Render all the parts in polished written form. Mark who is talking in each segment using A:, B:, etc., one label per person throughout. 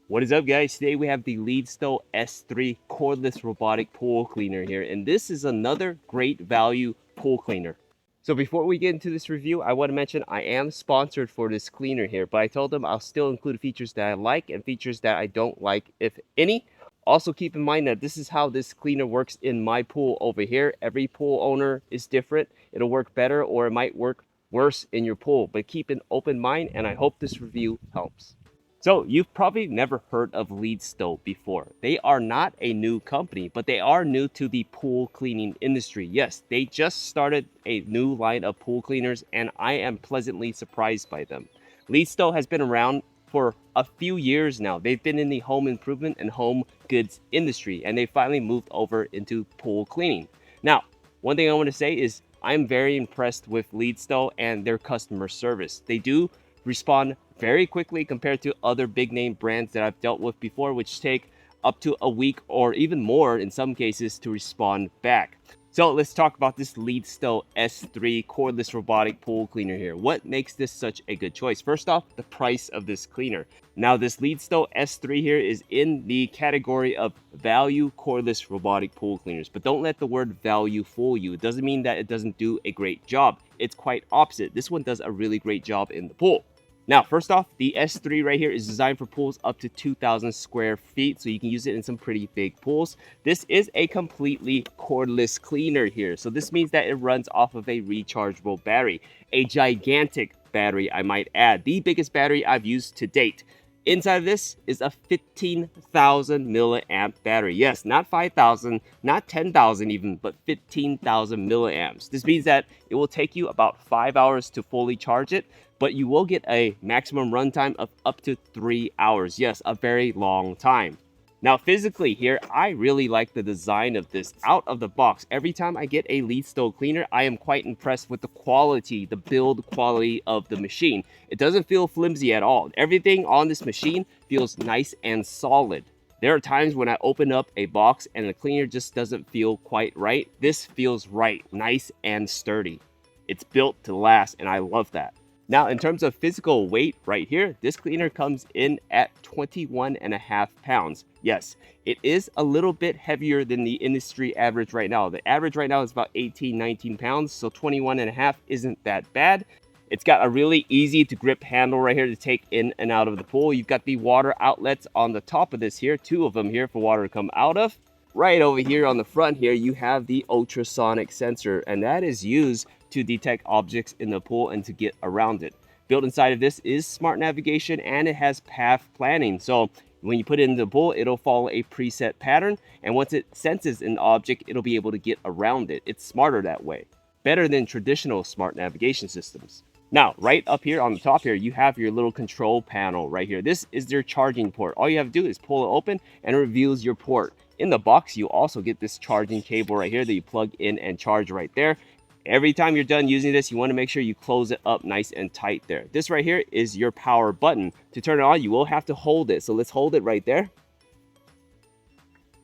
A: What is up, guys? Today we have the Lydsto S3 cordless robotic pool cleaner here, and this is another great value pool cleaner. So before we get into this review, I want to mention I am sponsored for this cleaner here, but I told them I'll still include features that I like and features that I don't like, if any. Also keep in mind that this is how this cleaner works in my pool over here. Every pool owner is different. It'll work better or it might work worse in your pool, but keep an open mind, and I hope this review helps. So you've probably never heard of Lydsto before. They are not a new company, but they are new to the pool cleaning industry. Yes, they just started a new line of pool cleaners, and I am pleasantly surprised by them. Lydsto has been around for a few years now. They've been in the home improvement and home goods industry, and they finally moved over into pool cleaning. Now, one thing I want to say is I'm very impressed with Lydsto and their customer service. They do respond very quickly compared to other big name brands that I've dealt with before, which take up to a week or even more in some cases to respond back. So let's talk about this Lydsto S3 cordless robotic pool cleaner here. What makes this such a good choice? First off, the price of this cleaner. Now this Lydsto S3 here is in the category of value cordless robotic pool cleaners, but don't let the word value fool you. It doesn't mean that it doesn't do a great job. It's quite opposite. This one does a really great job in the pool. Now, first off, the S3 right here is designed for pools up to 2,000 square feet, so you can use it in some pretty big pools. This is a completely cordless cleaner here, so this means that it runs off of a rechargeable battery, a gigantic battery, I might add, the biggest battery I've used to date. Inside of this is a 15,000 milliamp battery. Yes, not 5,000, not 10,000 even, but 15,000 milliamps. This means that it will take you about 5 hours to fully charge it, but you will get a maximum runtime of up to 3 hours. Yes, a very long time. Now, physically here, I really like the design of this out of the box. Every time I get a Lydsto cleaner, I am quite impressed with the quality, the build quality of the machine. It doesn't feel flimsy at all. Everything on this machine feels nice and solid. There are times when I open up a box and the cleaner just doesn't feel quite right. This feels right, nice and sturdy. It's built to last, and I love that. Now, in terms of physical weight right here, this cleaner comes in at 21.5 pounds. Yes, it is a little bit heavier than the industry average right now. The average right now is about 18, 19 pounds, so 21.5 isn't that bad. It's got a really easy to grip handle right here to take in and out of the pool. You've got the water outlets on the top of this here, 2 of them here for water to come out of. Right over here on the front here, you have the ultrasonic sensor, and that is used to detect objects in the pool and to get around it. Built inside of this is smart navigation, and it has path planning. So when you put it in the pool, it'll follow a preset pattern, and once it senses an object, it'll be able to get around it. It's smarter that way. Better than traditional smart navigation systems. Now, right up here on the top here, you have your little control panel right here. This is their charging port. All you have to do is pull it open and it reveals your port. In the box, you also get this charging cable right here that you plug in and charge right there. Every time you're done using this, you want to make sure you close it up nice and tight there. This right here is your power button. To turn it on, you will have to hold it. So let's hold it right there.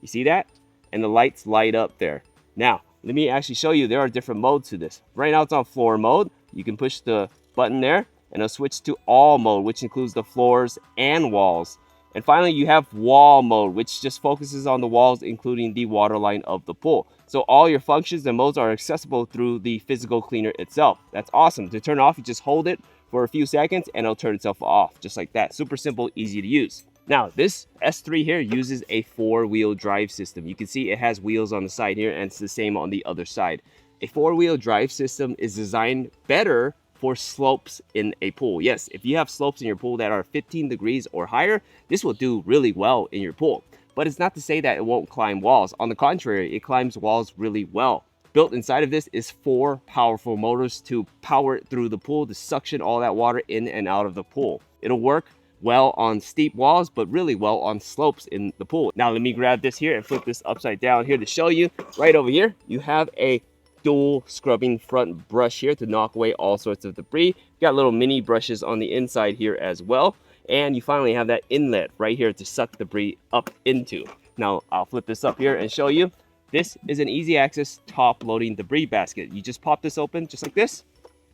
A: You see that? And the lights light up there. Now, let me actually show you, there are different modes to this. Right now it's on floor mode. You can push the button there and it'll switch to all mode, which includes the floors and walls. And finally, you have wall mode, which just focuses on the walls, including the water line of the pool. So all your functions and modes are accessible through the physical cleaner itself. That's awesome. To turn it off, you just hold it for a few seconds and it'll turn itself off, just like that. Super simple, easy to use. Now, this S3 here uses a 4-wheel drive system. You can see it has wheels on the side here, and it's the same on the other side. A 4-wheel drive system is designed better for slopes in a pool. Yes, if you have slopes in your pool that are 15 degrees or higher, this will do really well in your pool. But it's not to say that it won't climb walls. On the contrary, it climbs walls really well. Built inside of this is 4 powerful motors to power it through the pool to suction all that water in and out of the pool. It'll work well on steep walls, but really well on slopes in the pool. Now let me grab this here and flip this upside down here to show you. Right over here, you have a dual scrubbing front brush here to knock away all sorts of debris. You got little mini brushes on the inside here as well. And you finally have that inlet right here to suck debris up into. Now I'll flip this up here and show you. This is an easy access top loading debris basket. You just pop this open just like this,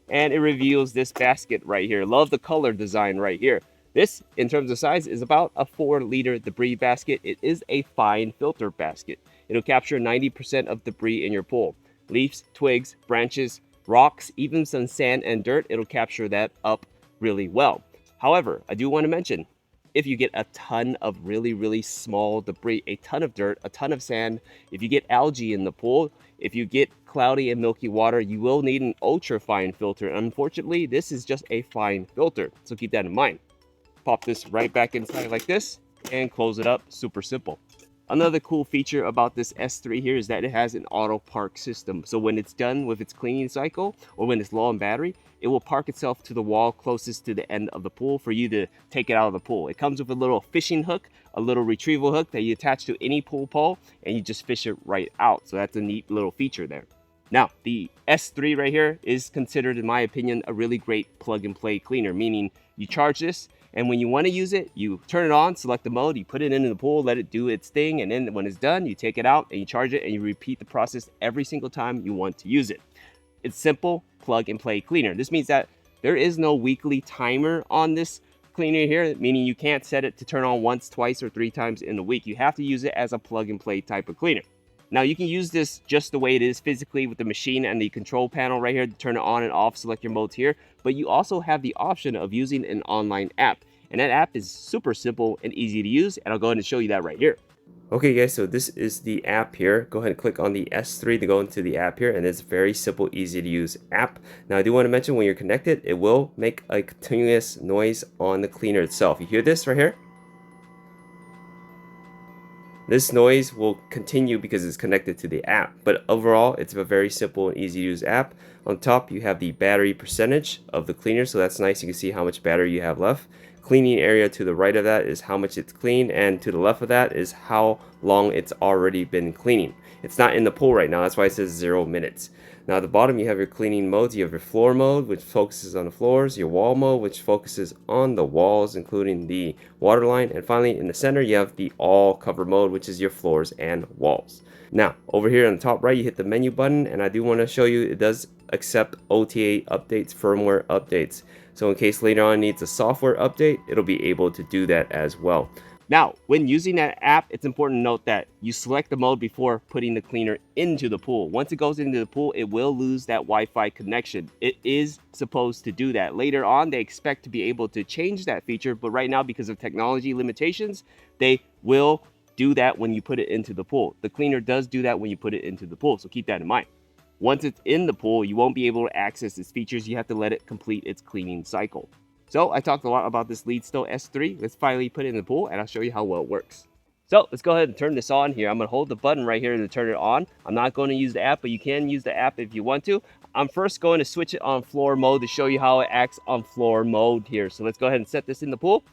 A: and it reveals this basket right here. Love the color design right here. This, in terms of size, is about a 4-liter debris basket. It is a fine filter basket. It'll capture 90% of debris in your pool. Leaves, twigs, branches, rocks, even some sand and dirt, it'll capture that up really well. However, I do want to mention, if you get a ton of really, really small debris, a ton of dirt, a ton of sand, if you get algae in the pool, if you get cloudy and milky water, you will need an ultra fine filter. Unfortunately, this is just a fine filter, so keep that in mind. Pop this right back inside like this and close it up. Super simple. Another cool feature about this S3 here is that it has an auto park system. So when it's done with its cleaning cycle, or when it's low on battery, it will park itself to the wall closest to the end of the pool for you to take it out of the pool. It comes with a little fishing hook, a little retrieval hook that you attach to any pool pole, and you just fish it right out. So that's a neat little feature there. Now, the S3 right here is considered, in my opinion, a really great plug and play cleaner, meaning you charge this, and when you want to use it, you turn it on, select the mode, you put it into the pool, let it do its thing, and then when it's done, you take it out and you charge it, and you repeat the process every single time you want to use it. It's simple plug and play cleaner. This means that there is no weekly timer on this cleaner here, meaning you can't set it to turn on once, twice, or 3 times in a week. You have to use it as a plug and play type of cleaner. Now you can use this just the way it is physically with the machine and the control panel right here to turn it on and off, select your modes here, but you also have the option of using an online app. And that app is super simple and easy to use, and I'll go ahead and show you that right here. Okay guys, so this is the app here. Go ahead and click on the S3 to go into the app here, and it's a very simple, easy to use app. Now I do want to mention, when you're connected, it will make a continuous noise on the cleaner itself. You hear this right here? This noise will continue because it's connected to the app, but overall it's a very simple and easy to use app. On top you have the battery percentage of the cleaner, so that's nice. You can see how much battery you have left. Cleaning area to the right of that is how much it's cleaned, and to the left of that is how long it's already been cleaning. It's not in the pool right now, that's why it says 0 minutes. Now at the bottom you have your cleaning modes. You have your floor mode, which focuses on the floors, your wall mode, which focuses on the walls, including the water line, and finally in the center you have the all cover mode, which is your floors and walls. Now over here on the top right, you hit the menu button, and I do want to show you it does accept OTA updates, firmware updates. So in case later on it needs a software update, it'll be able to do that as well. Now, when using that app, it's important to note that you select the mode before putting the cleaner into the pool. Once it goes into the pool, it will lose that Wi-Fi connection. It is supposed to do that. Later on, they expect to be able to change that feature, but right now, because of technology limitations, they will do that when you put it into the pool. The cleaner does do that when you put it into the pool, so keep that in mind. Once it's in the pool, you won't be able to access its features. You have to let it complete its cleaning cycle. So I talked a lot about this Lydsto S3. Let's finally put it in the pool, and I'll show you how well it works. So let's go ahead and turn this on here. I'm going to hold the button right here to turn it on. I'm not going to use the app, but you can use the app if you want to. I'm first going to switch it on floor mode to show you how it acts on floor mode here. So let's go ahead and set this in the pool.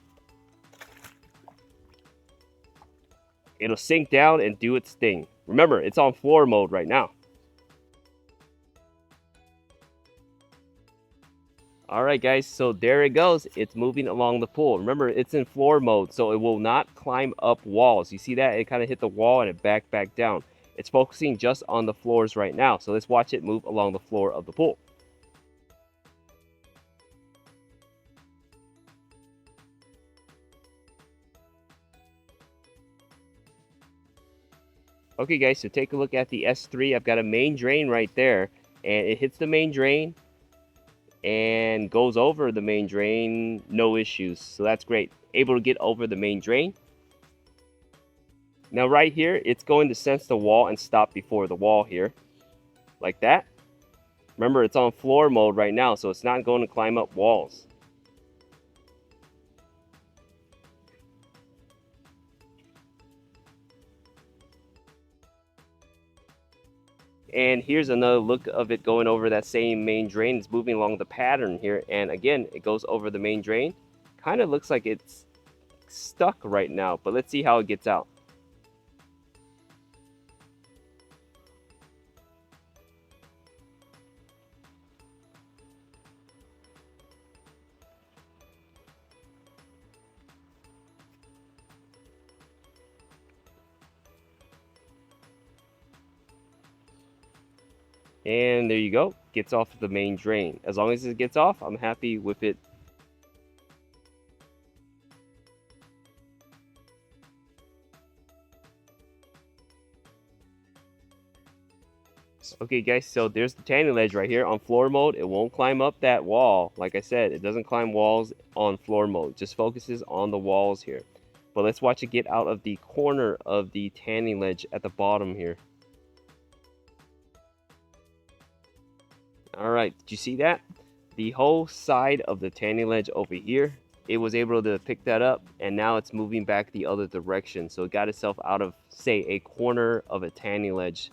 A: It'll sink down and do its thing. Remember, it's on floor mode right now. Alright guys, so there it goes. It's moving along the pool. Remember, it's in floor mode, so it will not climb up walls. You see that? It kind of hit the wall and it backed back down. It's focusing just on the floors right now. So let's watch it move along the floor of the pool. Okay guys, so take a look at the S3. I've got a main drain right there, and it hits the main drain and goes over the main drain, no issues. So that's great. Able to get over the main drain. Now right here, it's going to sense the wall and stop before the wall here, like that. Remember, it's on floor mode right now, so it's not going to climb up walls. And here's another look of it going over that same main drain. It's moving along the pattern here, and again it goes over the main drain. Kind of looks like it's stuck right now, but let's see how it gets out. And there you go, gets off the main drain. As long as it gets off, I'm happy with it. Okay guys, so there's the tanning ledge right here. On floor mode, it won't climb up that wall. Like I said, it doesn't climb walls on floor mode. Just focuses on the walls here. But let's watch it get out of the corner of the tanning ledge at the bottom here. Alright, did you see that? The whole side of the tanning ledge over here, it was able to pick that up, and now it's moving back the other direction. So it got itself out of, say, a corner of a tanning ledge.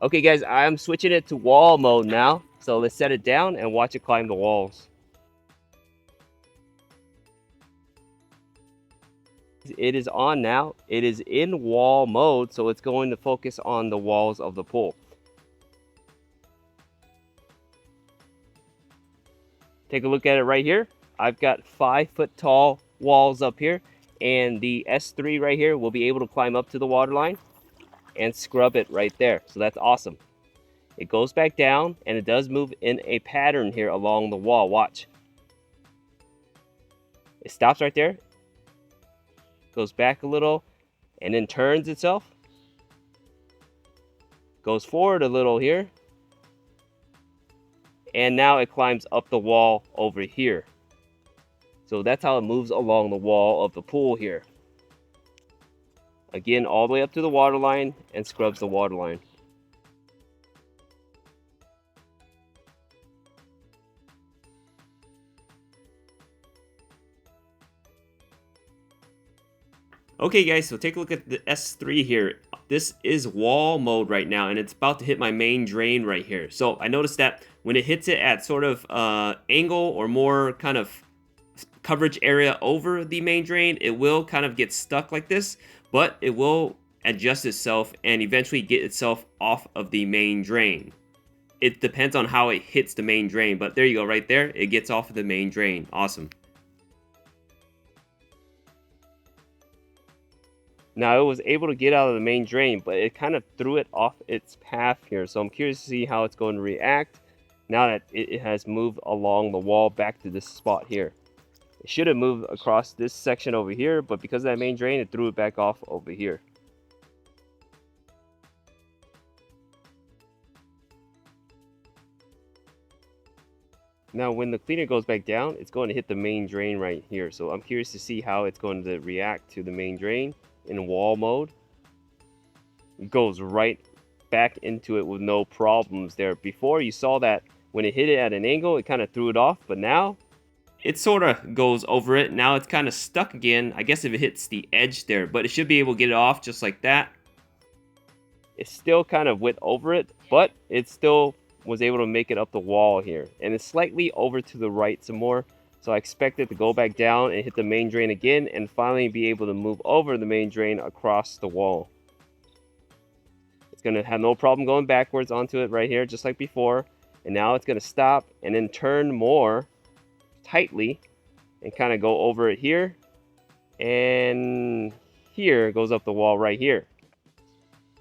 A: Okay guys, I'm switching it to wall mode now. So let's set it down and watch it climb the walls. It is on now. It is in wall mode, so it's going to focus on the walls of the pool. Take a look at it right here. I've got 5-foot tall walls up here, and the S3 right here will be able to climb up to the water line and scrub it right there. So that's awesome. It goes back down, and it does move in a pattern here along the wall. Watch. It stops right there, goes back a little, and then turns itself. Goes forward a little here, and now it climbs up the wall over here. So that's how it moves along the wall of the pool here. Again, all the way up to the water line and scrubs the water line. Okay guys, so take a look at the S3 here. This is wall mode right now, and it's about to hit my main drain right here. So I noticed that when it hits it at sort of angle or more kind of coverage area over the main drain, it will kind of get stuck like this, but it will adjust itself and eventually get itself off of the main drain. It depends on how it hits the main drain, but there you go, right there, it gets off of the main drain. Awesome. Now it was able to get out of the main drain, but it kind of threw it off its path here. So I'm curious to see how it's going to react now that it has moved along the wall back to this spot here. It should have moved across this section over here, but because of that main drain, it threw it back off over here. Now when the cleaner goes back down, it's going to hit the main drain right here. So I'm curious to see how it's going to react to the main drain in wall mode. It goes right back into it with no problems there. Before, you saw that when it hit it at an angle, it kind of threw it off, but now it sort of goes over it. Now it's kind of stuck again, I guess, if it hits the edge there, but it should be able to get it off just like that. It still kind of went over it, but it still was able to make it up the wall here, and it's slightly over to the right some more. So I expect it to go back down and hit the main drain again and finally be able to move over the main drain across the wall. It's going to have no problem going backwards onto it right here, just like before. And now it's going to stop and then turn more tightly and kind of go over it here. And here goes up the wall right here.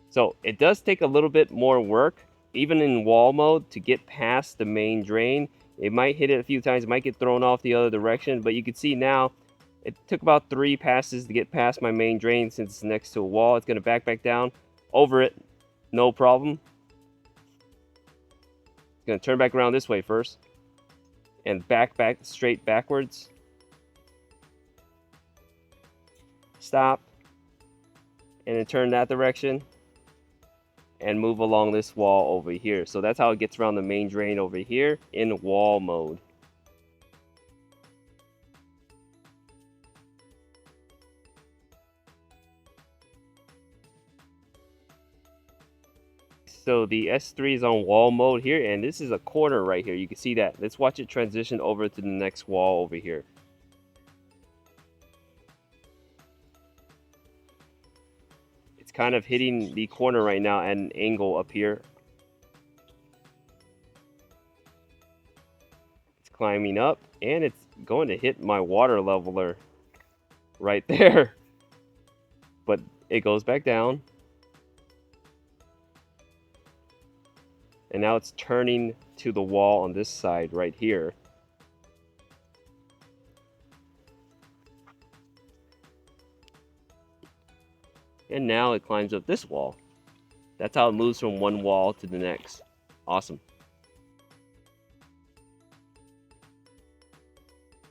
A: So it does take a little bit more work, even in wall mode, to get past the main drain. It might hit it a few times, it might get thrown off the other direction, but you can see now it took about 3 passes to get past my main drain since it's next to a wall. It's going to back down over it, no problem. It's going to turn back around this way first and back straight backwards. Stop and then turn that direction and move along this wall over here. So that's how it gets around the main drain over here in wall mode. So the S3 is on wall mode here, and this is a corner right here. You can see that. Let's watch it transition over to the next wall over here. Kind of hitting the corner right now at an angle up here. It's climbing up and it's going to hit my water leveler right there. But it goes back down. And now it's turning to the wall on this side right here. And now it climbs up this wall. That's how it moves from one wall to the next. Awesome.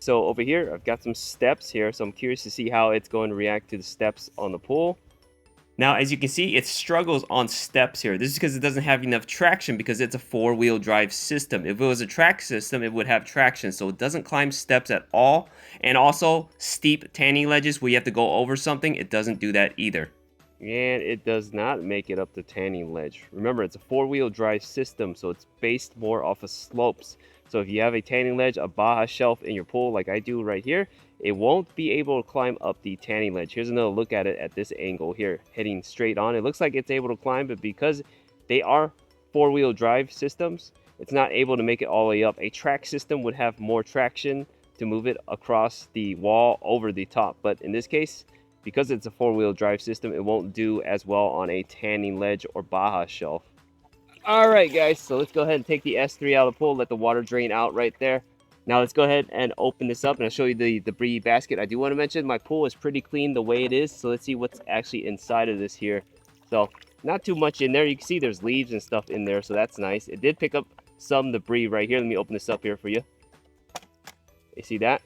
A: So over here, I've got some steps here, so I'm curious to see how it's going to react to the steps on the pool. Now, as you can see, it struggles on steps here. This is because it doesn't have enough traction because it's a four-wheel drive system. If it was a track system, it would have traction, so it doesn't climb steps at all. And also, steep tanning ledges where you have to go over something, it doesn't do that either. And it does not make it up the tanning ledge. Remember, it's a four-wheel drive system, so it's based more off of slopes. So if you have a tanning ledge, a Baja shelf in your pool like I do right here, it won't be able to climb up the tanning ledge. Here's another look at it at this angle here, heading straight on. It looks like it's able to climb, but because they are four-wheel drive systems, it's not able to make it all the way up. A track system would have more traction to move it across the wall over the top, but in this case, because it's a four-wheel drive system, it won't do as well on a tanning ledge or Baja shelf. All right, guys, so let's go ahead and take the S3 out of the pool, let the water drain out right there. Now let's go ahead and open this up and I'll show you the debris basket. I do want to mention my pool is pretty clean the way it is, so let's see what's actually inside of this here. So not too much in there. You can see there's leaves and stuff in there, so that's nice. It did pick up some debris right here. Let me open this up here for you. You see that?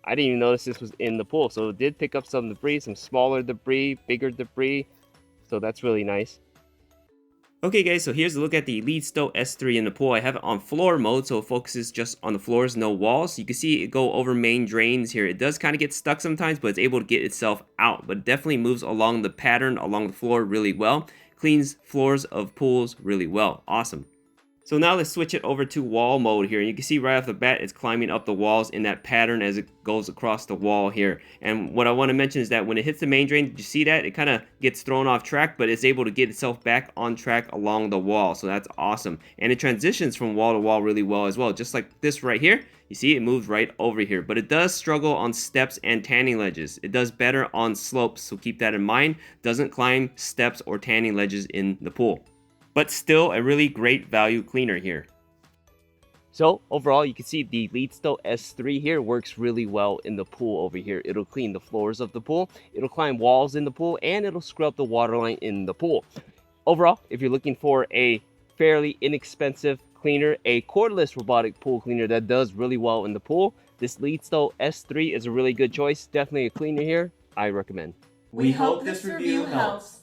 A: I didn't even notice this was in the pool. So it did pick up some debris, some smaller debris, bigger debris. So that's really nice. Okay guys, so here's a look at the Lydsto S3 in the pool. I have it on floor mode, so it focuses just on the floors, no walls. You can see it go over main drains here. It does kind of get stuck sometimes, but it's able to get itself out. But it definitely moves along the pattern, along the floor really well. Cleans floors of pools really well. Awesome. So now let's switch it over to wall mode here. And you can see right off the bat, it's climbing up the walls in that pattern as it goes across the wall here. And what I want to mention is that when it hits the main drain, did you see that? It kind of gets thrown off track, but it's able to get itself back on track along the wall. So that's awesome. And it transitions from wall to wall really well as well. Just like this right here. You see, it moves right over here. But it does struggle on steps and tanning ledges. It does better on slopes, so keep that in mind. Doesn't climb steps or tanning ledges in the pool. But still a really great value cleaner here. So overall, you can see the Lydsto S3 here works really well in the pool over here. It'll clean the floors of the pool, it'll climb walls in the pool, and it'll scrub the waterline in the pool. Overall, if you're looking for a fairly inexpensive cleaner, a cordless robotic pool cleaner that does really well in the pool, this Lydsto S3 is a really good choice. Definitely a cleaner here I recommend.
B: We hope this review helps.